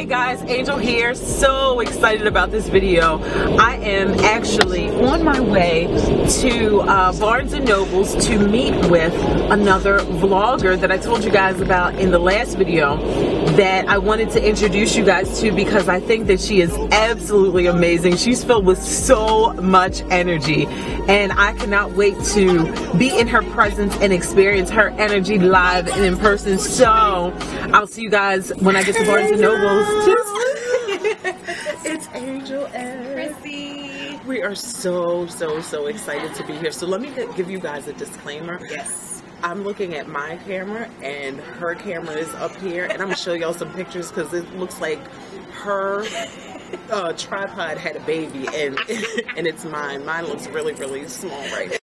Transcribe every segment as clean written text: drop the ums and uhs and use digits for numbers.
Hey guys, Angel here. So excited about this video. I am actually on my way to Barnes & Noble's to meet with another vlogger that I told you guys about in the last video that I wanted to introduce you guys to because I think that she is absolutely amazing. She's filled with so much energy and I cannot wait to be in her presence and experience her energy live and in person. So I'll see you guys when I get to Barnes & Noble's. It's Angel and Chrissy. We are so excited to be here. So let me give you guys a disclaimer. Yes. I'm looking at my camera and her camera is up here, and I'm gonna show y'all some pictures because it looks like her tripod had a baby and and it's mine. Mine looks really small right now.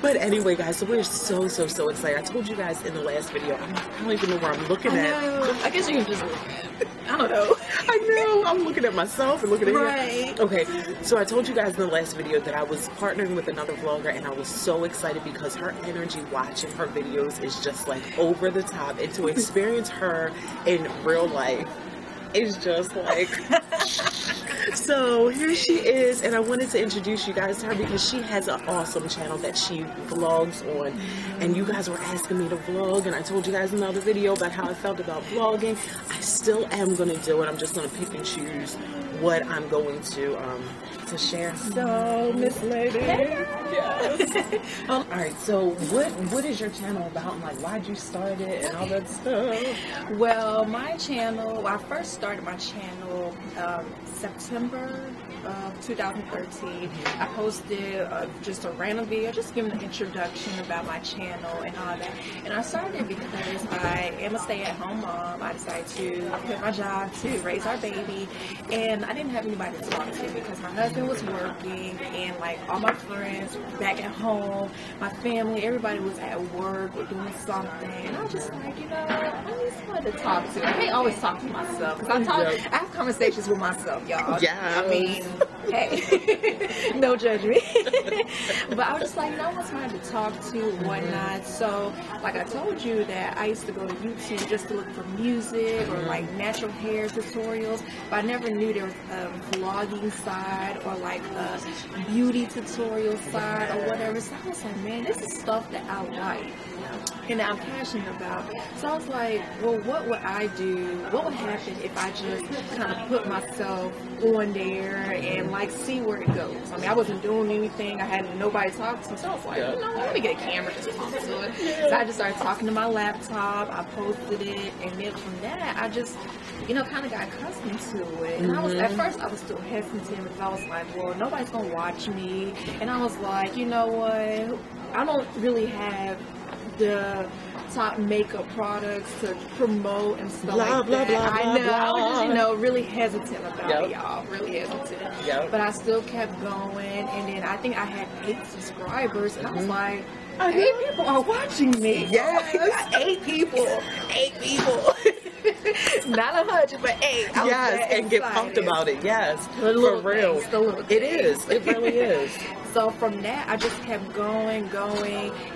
But anyway guys, so we're so excited. I told you guys in the last video, I don't even know where I'm looking at. I guess you can just look at, I don't know. I know, I'm looking at myself and looking at right. you. Okay, so I told you guys in the last video that I was partnering with another vlogger and I was so excited because her energy watching her videos is just like over the top, and to experience her in real life is just like so here she is, and I wanted to introduce you guys to her because she has an awesome channel that she vlogs on, and you guys were asking me to vlog, and I told you guys in another video about how I felt about vlogging. I still am going to do it. I'm just going to pick and choose what I'm going to share. So Miss Lady, yes. Alright, so what is your channel about, and like why'd you start it and all that stuff? Well, my channel, I first started my channel September of 2013. I posted just a random video, just giving an introduction about my channel and all that. And I started it because I am a stay-at-home mom. I decided to quit my job to raise our baby, and I didn't have anybody to talk to because my husband was working, and like all my friends back at home, my family, everybody was at work or doing something, and I was just like, you know, I need someone to talk to. I can't always talk to myself because I have conversations with myself, y'all. Yeah. I mean, hey, no judgment. But I was just like, you know, I want somebody to talk to and whatnot. So, like I told you that I used to go to YouTube just to look for music or like natural hair tutorials, but I never knew there was a vlogging side or like a beauty tutorial side or whatever. So I was like, man, this is stuff that I like and that I'm passionate about. So I was like, well, what would I do? What would happen if I just kind of put myself on there and like see where it goes? I mean, I wasn't doing anything. I had nobody to talk to. So I was like, you know, let me get a camera just to talk to it. So I just started talking to my laptop. I posted it, and then from that, I just, you know, kind of got accustomed to it. And I was, at first, I was still hesitant because I was like, well, nobody's going to watch me. And I was like, you know what? I don't really have the top makeup products to promote and stuff like that. I know. I was just, you know, really hesitant about it, y'all. Really hesitant. But I still kept going, and then I think I had 8 subscribers, and I was like, 8 people are watching me. Yes. 8 people. 8 people. Not 100, but 8. Yes, and get pumped about it. Yes, for real. It is. It really is. So from that, I just kept going,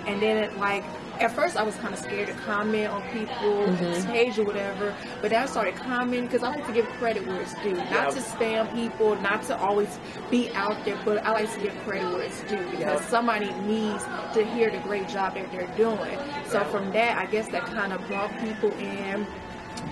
and then it like, at first I was kind of scared to comment on people's page or whatever, but then I started commenting because I like to give credit where it's due. Not to spam people, not to always be out there, but I like to give credit where it's due because somebody needs to hear the great job that they're doing. So from that, I guess that kind of brought people in.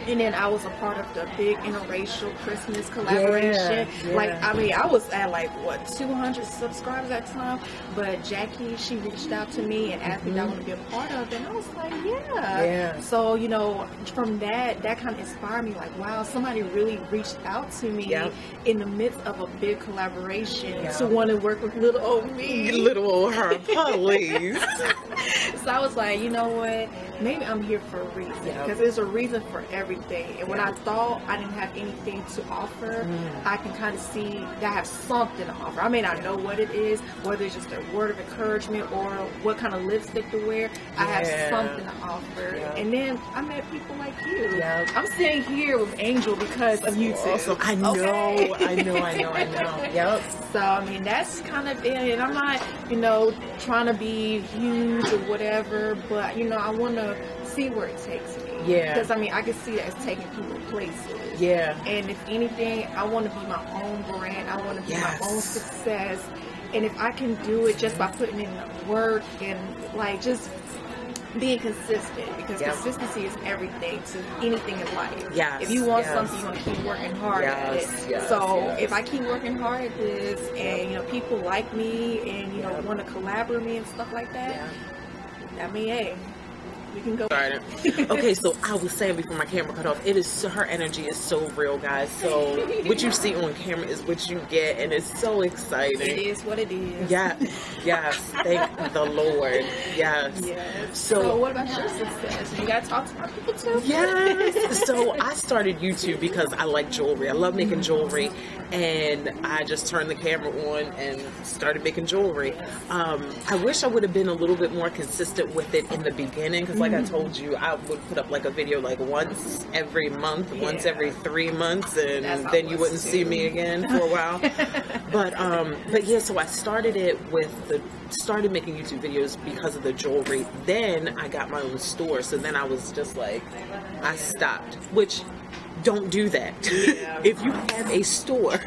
And then I was a part of the big interracial Christmas collaboration. Like, I mean, I was at like, what, 200 subscribers at the time. But Jackie, she reached out to me and asked me if I want to be a part of it. And I was like, yeah. So, you know, from that kind of inspired me. Like, wow, somebody really reached out to me in the midst of a big collaboration to want to work with little old me. Little old her, please. So I was like, you know what? maybe I'm here for a reason, because there's a reason for everything. And when I thought I didn't have anything to offer, I can kind of see that I have something to offer. I may not know what it is, whether it's just a word of encouragement or what kind of lipstick to wear. I have something to offer. And then I met people like you. I'm sitting here with Angel because of you two. Awesome. I know. Yep. So I mean, that's kind of it. And I'm not, you know, trying to be huge or whatever, but you know, I want to see where it takes me. Because I mean, I can see that it's taking people places. And if anything, I want to be my own brand. I want to be my own success. And if I can do it just by putting in the work and like just being consistent, because consistency is everything to anything in life. If you want something, you want to keep working hard at it. So if I keep working hard at this, and you know, people like me and you know want to collaborate with me and stuff like that, I mean, hey, we can go. Okay, so I was saying before my camera cut off, it is so, her energy is so real, guys. So what you see on camera is what you get, and it's so exciting. It is what it is. Yes, thank the Lord. Yes. So what about your success? You gotta talk to my people too. So I started YouTube because I like jewelry. I love making jewelry, and I just turned the camera on and started making jewelry. I wish I would have been a little bit more consistent with it in the beginning, because like I told you, I would put up like a video like once every month, once every 3 months, and then you wouldn't see me again for a while. But yeah, so I started it started making YouTube videos because of the jewelry. Then I got my own store, so then I was just like, I stopped, which don't do that. If you have a store,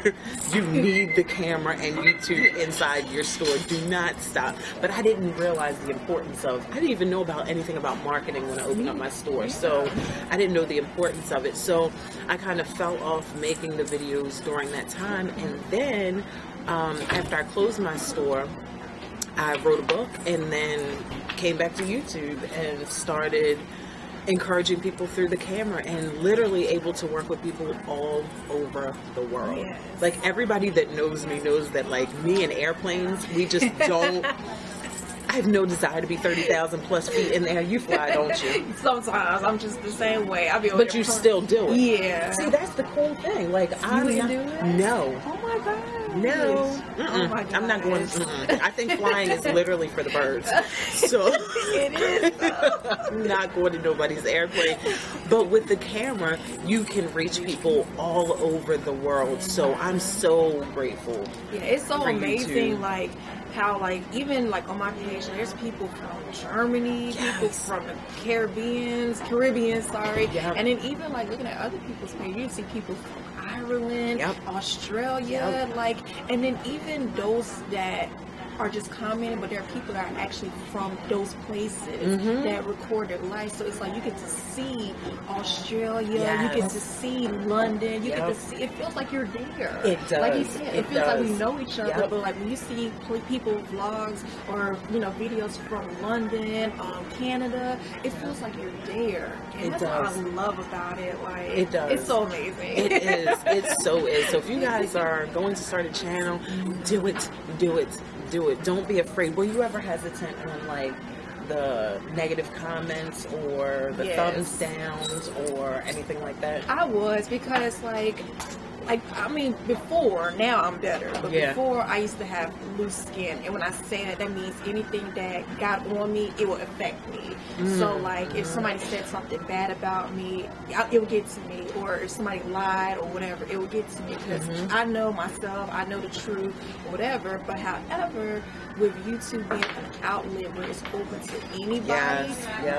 you need the camera and YouTube inside your store. Do not stop. But I didn't realize the importance of, I didn't even know about anything about marketing when I opened up my store. So I didn't know the importance of it. So I kind of fell off making the videos during that time. And then after I closed my store, I wrote a book and then came back to YouTube and started encouraging people through the camera, and literally able to work with people all over the world. Like everybody that knows me knows that like me and airplanes, we just don't I have no desire to be 30,000 plus feet in the air. You fly, don't you? Sometimes I'm just the same way. But you still do it. Yeah. See, that's the cool thing. Like you didn't do it? No. Oh my god. No. Oh my god. I'm not going. I think flying is literally for the birds. So it is. I'm not going to nobody's airplane. But with the camera, you can reach people all over the world. So I'm so grateful. Yeah, it's so amazing. YouTube. Like how, like, even like on my page, there's people from Germany, people from the Caribbean, and then even like looking at other people's page, you see people from Ireland, Australia, like, and then even those that are just commenting, but there are people that are actually from those places that record their life. So it's like you get to see Australia, you get to see London, you get to see, it feels like you're there. It does. Like you said, it feels like we know each other, but like when you see people vlogs or, you know, videos from London, Canada, it feels like you're there. And that's what I love about it. Like, it does. It's so amazing. It is. It so is. So if you guys are going to start a channel, do it. Do it. Do it. Don't be afraid. Were you ever hesitant on like the negative comments or the thumbs downs or anything like that? I was, because like I mean, before, now I'm better, but before I used to have loose skin, and when I say that, that means anything that got on me, it will affect me. So like if somebody said something bad about me, it would get to me, or if somebody lied or whatever, it would get to me, because I know myself, I know the truth, whatever. But however, with YouTube being an outlet where it's open to anybody,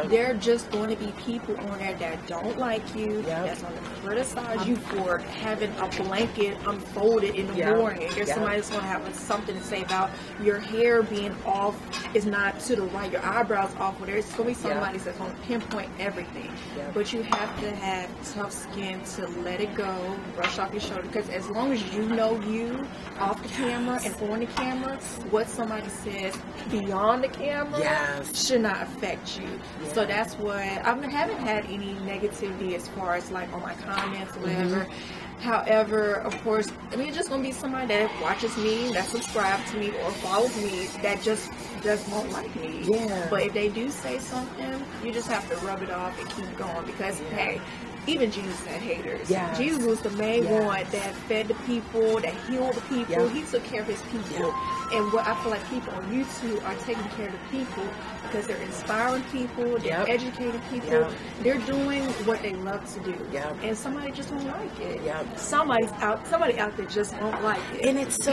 there are just going to be people on there that don't like you, that's going to criticize you for having a blanket unfolded in the morning. There's somebody that's going to have something to say about your hair being off, is not to the right, your eyebrows off, or there's going to be somebody that's going to pinpoint everything. But you have to have tough skin to let it go, brush off your shoulder, because as long as you know you off the camera and on the camera, what somebody says beyond the camera should not affect you. So that's what, I haven't had any negativity as far as like on my comments or whatever. However, of course, I mean, it's just gonna be somebody that watches me, that subscribes to me, or follows me, that just won't like me. Yeah. But if they do say something, you just have to rub it off and keep going, because hey, even Jesus had haters. Yes. Jesus was the main Yes. one that fed the people, that healed the people. Yep. He took care of his people. Yep. And what I feel like people on YouTube are taking care of the people because they're inspiring people, they're Yep. educating people, Yep. they're doing what they love to do. Yep. And somebody just don't like it. Yep. Somebody out there just won't like it. And it's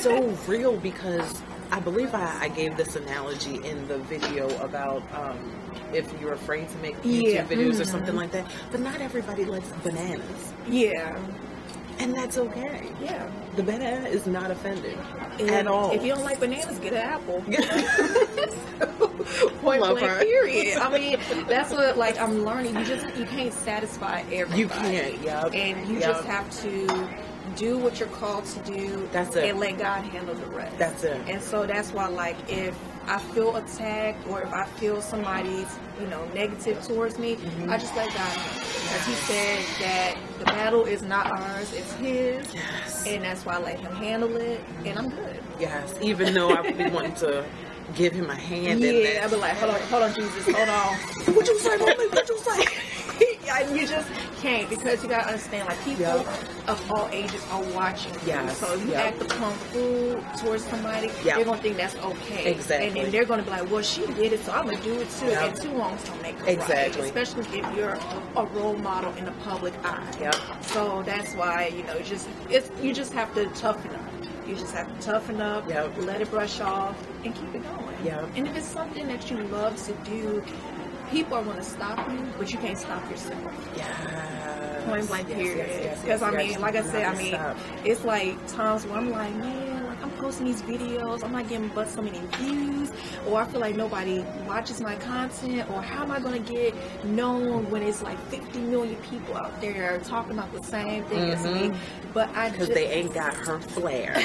so real, because I believe I gave this analogy in the video about if you're afraid to make YouTube videos or something like that. But not everybody likes bananas. Yeah. And that's okay. Yeah. The banana is not offended And at all. If you don't like bananas, get an apple. Point Point Love blank, her. period. I mean, that's what, like, I'm learning. You can't satisfy everybody. You can't, yep. And you Yep. just have to do what you're called to do. That's it. And let God handle the rest. That's it. And so that's why, like, if I feel attacked or if I feel somebody's, negative towards me, I just let God handle it. Because he said that the battle is not ours, it's his. Yes. And that's why I let him handle it, and I'm good. Yes. Even though I would be wanting to give him a hand in Yeah, I'd be like, hold on, Jesus, hold on. What you say, mommy? What you say? You just can't, because you gotta understand, like, people of all ages are watching you. Yes, So if you act the kung fu towards somebody, they're gonna think that's okay. Exactly. And then they're gonna be like, well, she did it, so I'm gonna do it too. Yep. And too long's don't make it Exactly. right. Especially if you're a role model in the public eye. Yep. So that's why, you just have to toughen up. You just have to toughen up, Yep. let it brush off, and keep it going. Yep. And if it's something that you love to do, people are going to stop you, but you can't stop yourself. Yes. Point blank, Yes, period. yes, yes, Because, yes, I mean, yes. like I You said, never stop. it's like times where I'm like, man, like, I'm posting these videos, I'm not getting but so many views, or I feel like nobody watches my content, or how am I going to get known when it's like 50 million people out there talking about the same thing as me? But Because they ain't got her flair.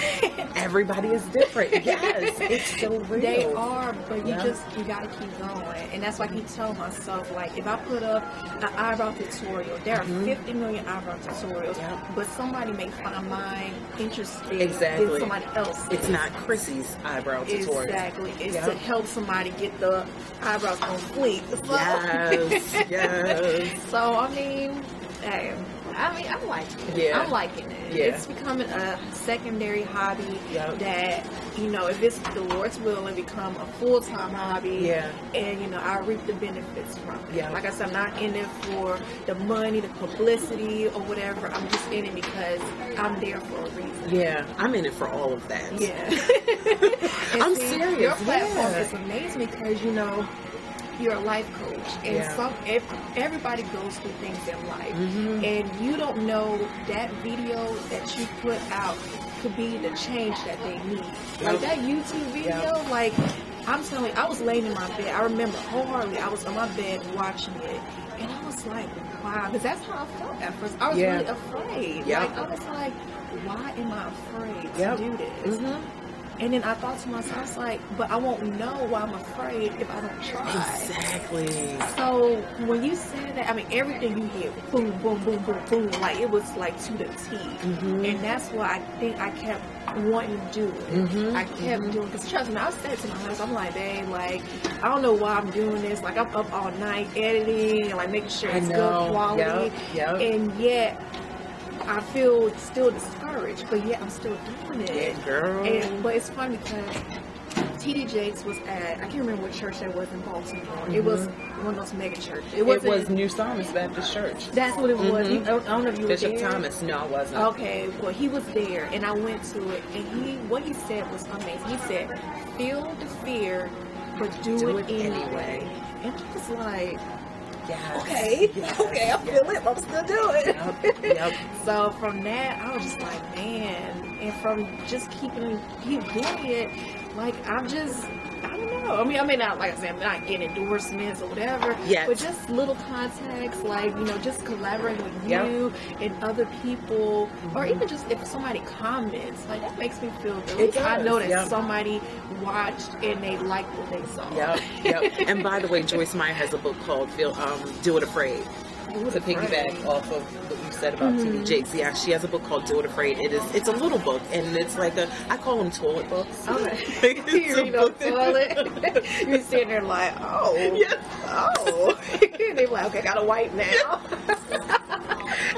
Everybody is different. Yes, it's so real. They are, but Yeah. you gotta keep going. And that's why I keep telling myself, like, if I put up an eyebrow tutorial, there are 50 million eyebrow tutorials, Yep. but somebody may find mine interesting Exactly. than somebody else. It's not Chrissy's eyebrow tutorial. Exactly. It's Yep. to help somebody get the eyebrows on fleek. So, Yes, yes. So, I mean, hey, I'm liking it. Yeah. I'm liking it. Yeah. It's becoming a secondary hobby Yep. that, if it's the Lord's will, it become a full-time hobby. Yeah. And, I reap the benefits from it. Yeah. Like I said, I'm not in it for the money, the publicity, or whatever. I'm just in it because I'm there for a reason. Yeah, I'm in it for all of that. Yeah. And I'm see, serious, Your platform yeah. is amazing because, you're a life coach, and Yeah. everybody goes through things in life, Mhm. and you don't know that video that you put out could be the change that they need. Like that YouTube video, like, I'm telling you, I was laying in my bed. I remember wholeheartedly, I was on my bed watching it, and I was like, wow, because that's how I felt at first. I was really afraid. Yep. Like, I was like, why am I afraid to do this? Mhm. And then I thought to myself, I was like, but I won't know why I'm afraid if I don't try. Exactly. So when you said that, I mean, everything you hear, boom, boom, boom, boom, boom, like, it was like to the T. And that's why I think I kept wanting to do it. I kept doing, because trust me, I said to my husband, I'm like, babe, like, I don't know why I'm doing this. Like, I'm up all night editing and, like, making sure it's good quality. Yep. And yet, I feel still discouraged, but yet I'm still doing it. Yeah, girl. But it's funny because TD Jakes was at, I can't remember what church that was in Baltimore. It was one of those mega churches. It was New Psalmist Baptist Church. That's what it was. I don't know if you were Bishop there. Thomas. No, I wasn't. Okay, well, he was there, and I went to it, and what he said was amazing. He said, feel the fear, but do it anyway. And I was like, Yes. okay, Yes. okay, I feel it, I'm still doing it. Yep. So from that, I was just like, man, and from just keep doing it, like, I don't know. I mean, I may not, like I said, I'm not getting endorsements or whatever, but just little contacts, like, just collaborating with you and other people, or even just if somebody comments, like, that makes me feel good. I know that somebody watched and they liked what they saw. Yep. And by the way, Joyce Meyer has a book called Do It Afraid. to piggyback off of what you said about TD Jakes, yeah, she has a book called Do It Afraid. It's a little book, and it's like I call them toilet books. Okay. You read on toilet. You're sitting there like, oh, Yes. oh. They're like, okay, gotta wipe now.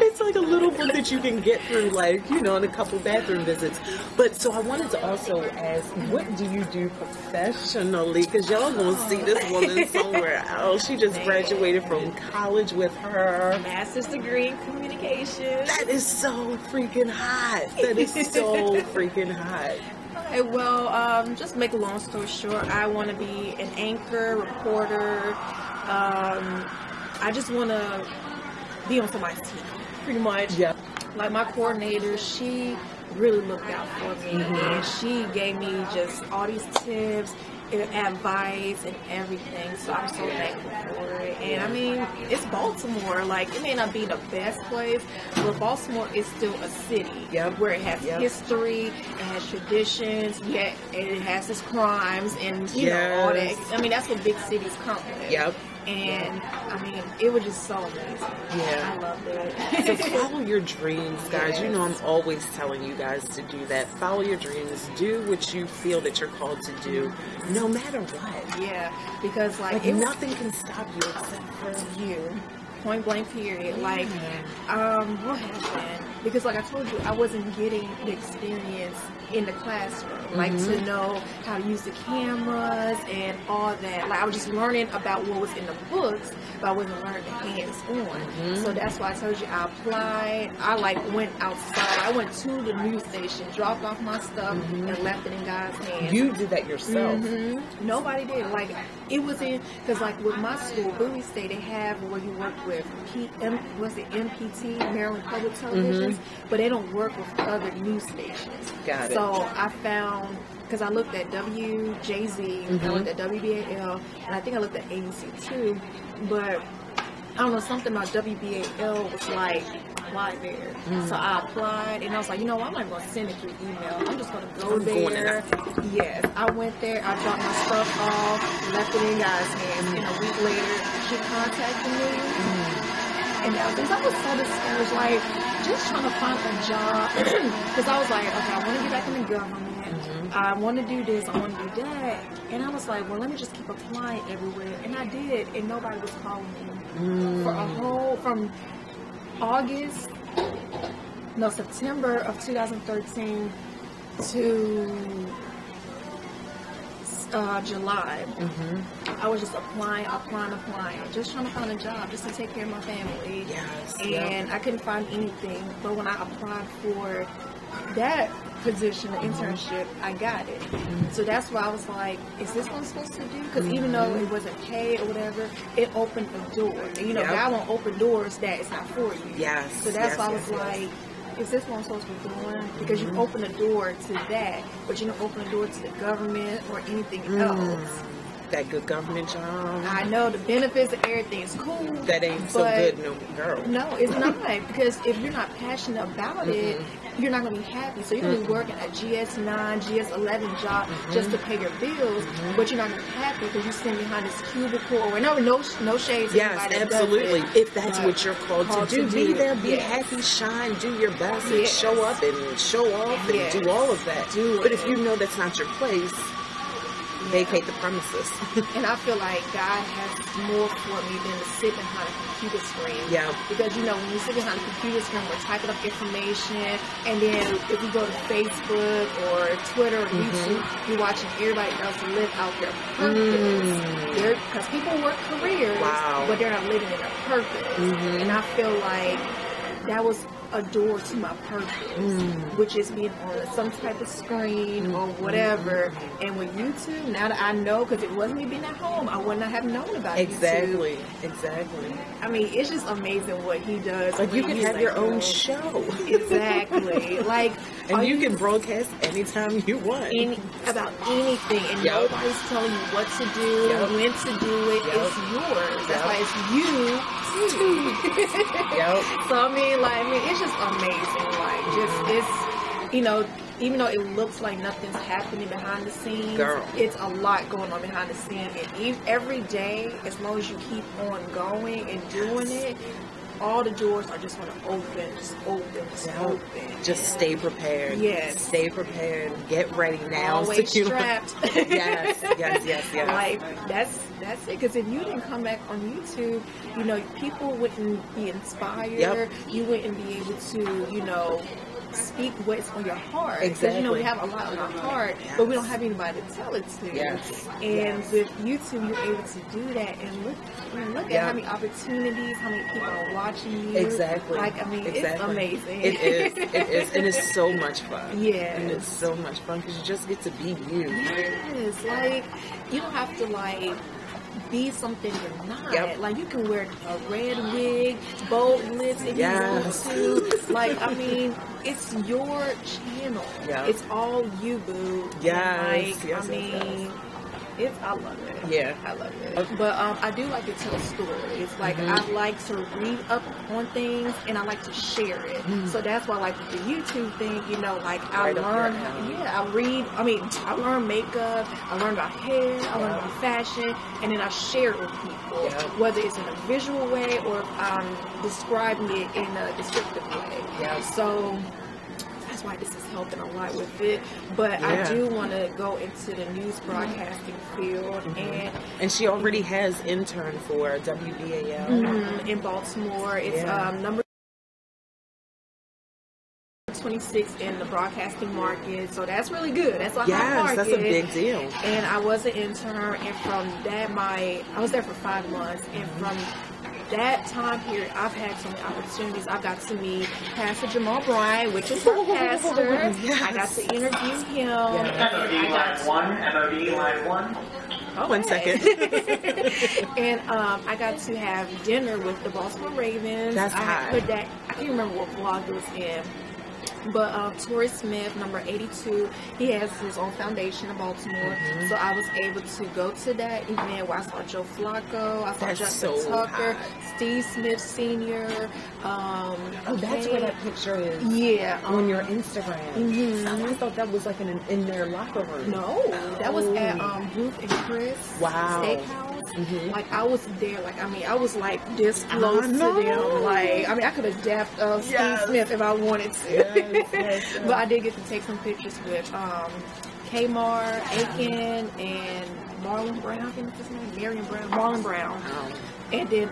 It's like a little book that you can get through, like, you know, in a couple bathroom visits. But so I wanted to also ask, what do you do professionally? Because y'all gonna see this woman somewhere else. She just graduated from college with her Master's degree in communication. That is so freaking hot. That is so freaking hot. Okay, well, just make a long story short, I want to be an anchor, reporter. I just want to be on somebody's team, pretty much. Yeah. Like my coordinator, she really looked out for me, and she gave me just all these tips and advice and everything. So I'm so thankful for it. And I mean, it's Baltimore. Like, it may not be the best place, but Baltimore is still a city where it has history, it has traditions, yet it has its crimes and you know all that. I mean, that's what big cities come with. Yep. And I mean, it was just so amazing. Yeah. I loved it. So follow your dreams, guys. You know, I'm always telling you guys to do that. Follow your dreams. Do what you feel that you're called to do, no matter what. Yeah, because like nothing can stop you except for you. Point blank period. Like, what happened? Because like I told you, I wasn't getting the experience in the classroom, like to know how to use the cameras and all that. Like I was just learning about what was in the books, but I wasn't learning the hands-on. So that's why I told you I applied. I like went outside. I went to the news station, dropped off my stuff, and left it in God's hands. You did that yourself. Nobody did. Like it was in because like with my school, Bowie State, they have where you work with MPT, Maryland Public Televisions, but they don't work with other news stations. Got it. So I found, because I looked at WJZ, I looked at WBAL, and I think I looked at ABC too, but I don't know, something about WBAL was like, apply there. So I applied, and I was like, you know what, I'm not going to send it through email. I'm just going to go there. Yes, I went there, I dropped my stuff off, left it in God's hands, and a week later, she contacted me. And I was so discouraged, like, just trying to find a job. Because I was like, okay, I want to get back in the government. I want to do this, I want to do that. And I was like, well, let me just keep applying everywhere. And I did, and nobody was calling me. From September of 2013 to July, I was just applying, just trying to find a job, just to take care of my family. And I couldn't find anything. But when I applied for that position, the internship, I got it. So that's why I was like, is this what I'm supposed to do? Because even though it wasn't paid or whatever, it opened a door. And you know, God won't open doors that it's not for you. So that's why I was like, is this what I'm supposed to be doing? Because you open the door to that, but you don't open the door to the government or anything else. That good government job. I know the benefits and everything is cool. That ain't so good, no girl. No, it's not. Because if you're not passionate about it, you're not going to be happy. So you're going to be working a GS9, GS11 job just to pay your bills, but you're not going to be happy because you stand behind this cubicle or no shades. Yes, absolutely. If that's what you're called to do, be there, be happy, shine, do your best, and show up and show off and do all of that. But if you know that's not your place, vacate the premises. And I feel like God has more for me than to sit behind a computer screen. Because you know, when you sit behind a computer screen, we're typing up information, and then if you go to Facebook or Twitter or YouTube, you're watching everybody else live out their purpose. Because people work careers, but they're not living in their purpose. And I feel like that was a door to my purpose, which is being on some type of screen or whatever. And with YouTube, now that I know, because it wasn't me being at home, I would not have known about YouTube. Exactly. I mean, it's just amazing what he does. Like you can have your own show. Exactly. Like, and you can broadcast anytime you want. About anything. And nobody's telling you what to do, when to do it. It's yours. That's why it's you. So it's just amazing. Like, it's, you know, even though it looks like nothing's happening behind the scenes, it's a lot going on behind the scenes. And every day, as long as you keep on going and doing it, all the doors are just going to open, just open. Just stay prepared. Yes. Stay prepared. Get ready now. Always strapped. Yes. Like, that's it. Because if you didn't come back on YouTube, you know, people wouldn't be inspired. Yep. You wouldn't be able to, you know, speak what's on your heart. Exactly. Because, you know, we have a lot on our heart, but we don't have anybody to tell it to. Yes. And with YouTube, you're able to do that. And look at how many opportunities, how many people are watching you. Exactly. Like, I mean, it's amazing. It is. And it's so much fun. Yes. And it's so much fun because you just get to be you. Yes. Like, you don't have to, like, be something you're not. Yep. Like, you can wear a red wig, bold lips if you want to. Like, I mean, it's your channel. Yep. It's all you, boo. Yes. Like, I mean, I love it. Yeah. I love it. But I do like to tell stories. Like, I like to read up on things and I like to share it. So that's why, like, with the YouTube thing, you know, like, I learn I learn makeup, I learn about hair, I learn about fashion, and then I share it with people. Whether it's in a visual way or if I'm describing it in a descriptive way. So that's why this is helping a lot with it. But I do want to go into the news broadcasting field. And she already has interned for WBAL in Baltimore. It's number 26 in the broadcasting market, so that's really good. That's a high market. That's a big deal. And I was an intern, and from that, I was there for 5 months, and from that time period, I've had so many opportunities. I got to meet Pastor Jamal Bryant, which is our pastor. I got to interview him. MOD line 1, MOD line 1. Oh, 1 second. And I got to have dinner with the Baltimore Ravens. That's I can't remember what vlog it was in. But Torrey Smith, number 82, he has his own foundation in Baltimore. So I was able to go to that event where I saw Joe Flacco, I saw Justin Tucker, Steve Smith Sr. That's where that picture is. Yeah. On your Instagram. I thought that was like in their locker room. No, that was at Ruth and Chris Steakhouse. Like, I was there, like, I mean, I was like this close to them. Like, I mean, I could have dapped Steve Smith if I wanted to. But I did get to take some pictures with Kmar Aiken and Marlon Brown. I think that's his name, Marlon Brown. And then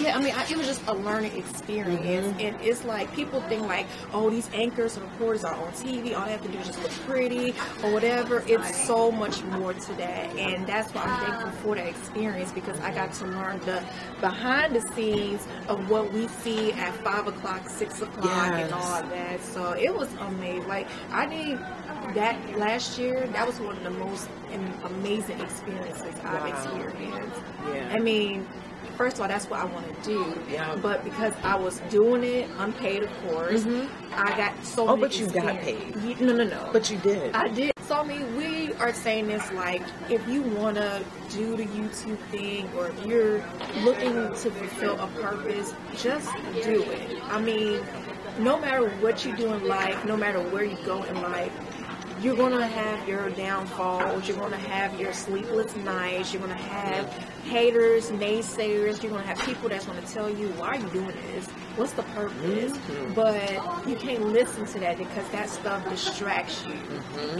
yeah, I mean, it was just a learning experience. And it's like, people think like, oh, these anchors and reporters are on TV, all they have to do is just look pretty or whatever. It's so much more to that. And that's why I'm thankful for that experience, because I got to learn the behind the scenes of what we see at 5 o'clock, 6 o'clock and all that. So it was amazing. Like, I did that last year. That was one of the most amazing experiences I've experienced. I mean, first of all, that's what I want to do. But because I was doing it, unpaid, of course, I got so many but you got paid. No. But you did. I did. So, I mean, we are saying this, like, if you want to do the YouTube thing, or if you're looking to fulfill a purpose, just do it. I mean, no matter what you do in life, no matter where you go in life, you're going to have your downfalls, you're going to have your sleepless nights, you're going to have haters, naysayers, you're going to have people that's going to tell you, why are you doing this? What's the purpose? But you can't listen to that, because that stuff distracts you.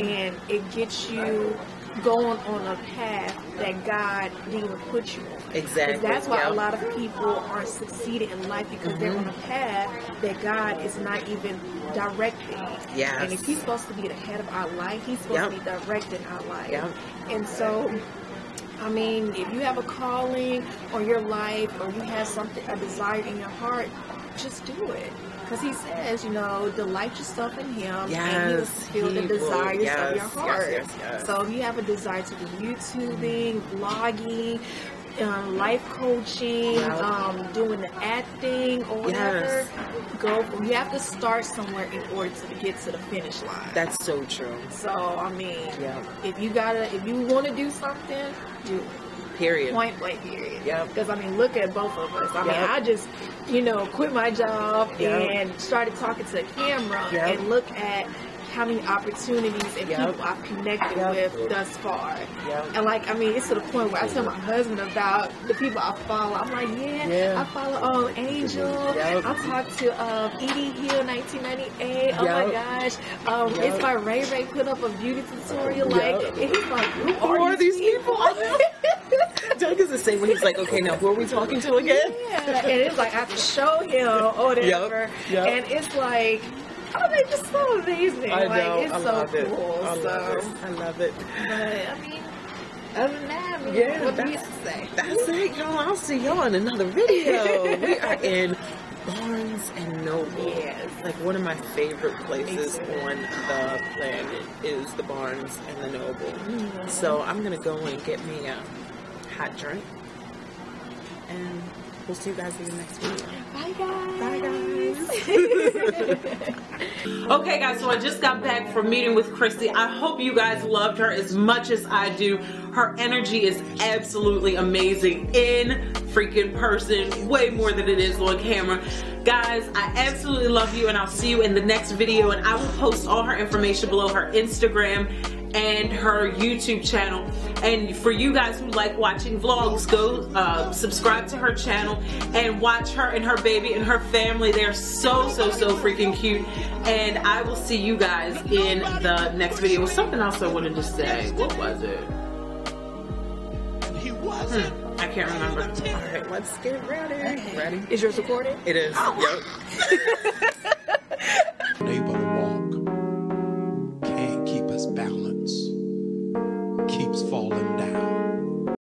And it gets you going on a path that God didn't even put you on. Exactly. That's why a lot of people aren't succeeding in life, because they're on a path that God is not even directing. And if He's supposed to be the head of our life, He's supposed to be directing our life. And so, I mean, if you have a calling on your life, or you have something, a desire in your heart, just do it. Because He says, you know, delight yourself in Him, and He will fulfill the desires of your heart. So if you have a desire to do YouTubing, vlogging, life coaching, doing the acting or whatever, you have to start somewhere in order to get to the finish line. That's so true. So, I mean, if you want to do something, do it. Period. Point blank, period. Because, I mean, look at both of us. I mean, I just, quit my job and started talking to the camera and look at how many opportunities and people I've connected with thus far. And like, I mean, it's to the point where I tell my husband about the people I follow. I'm like, I follow Angel. I talked to Edie Hill 1998. Oh my gosh. It's my Ray Ray put up a beauty tutorial. Like, and he's like, who are these people? Doug is the same when he's like, okay, now who are we talking to again? And it's like I have to show him or whatever. And it's like, oh, they just so amazing. I know. Like, it's so cool. I love it. But I mean, other than that, I mean, what do you say? That's it, y'all. I'll see y'all in another video. We are in Barnes and Noble. Yes. Like one of my favorite places on the planet is the Barnes and the Noble. So I'm gonna go and get me a hot drink, and we'll see you guys in the next video. Bye guys. Bye guys. Okay guys, so I just got back from meeting with Chrissy. I hope you guys loved her as much as I do. Her energy is absolutely amazing in freaking person, way more than it is on camera. Guys, I absolutely love you, and I'll see you in the next video, and I will post all her information below, her Instagram and her YouTube channel. And for you guys who like watching vlogs, go subscribe to her channel and watch her and her baby and her family. They're so freaking cute. And I will see you guys in the next video. With something else I wanted to say. What was it? I can't remember. All right, let's get ready. Ready? Is yours recording? It is. Unable to walk, can't keep us balanced, keeps falling